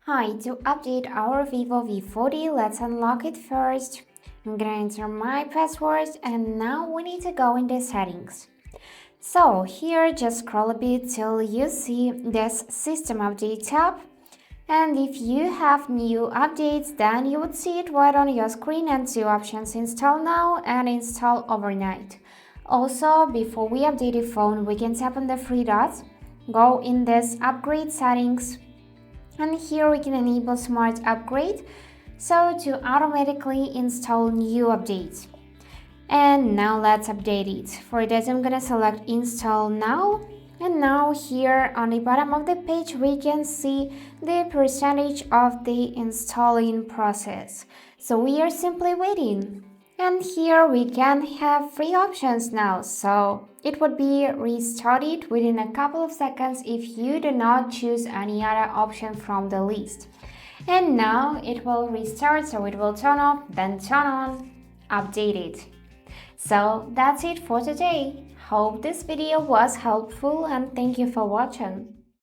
Hi, to update our Vivo V40, let's unlock it first. I'm gonna enter my password and now we need to go into settings. So here just scroll a bit till you see this system update tab. And if you have new updates, then you would see it right on your screen and two options: install now and install overnight. Also, before we update the phone, we can tap on the three dots, go in this upgrade settings, and here we can enable smart upgrade so to automatically install new updates. And now let's update it. For this I'm gonna select install now, and now here on the bottom of the page we can see the percentage of the installing process. So we are simply waiting. And here we can have three options now, so it would be restarted within a couple of seconds if you do not choose any other option from the list. And now it will restart, so it will turn off, then turn on, update it. So that's it for today. Hope this video was helpful and thank you for watching.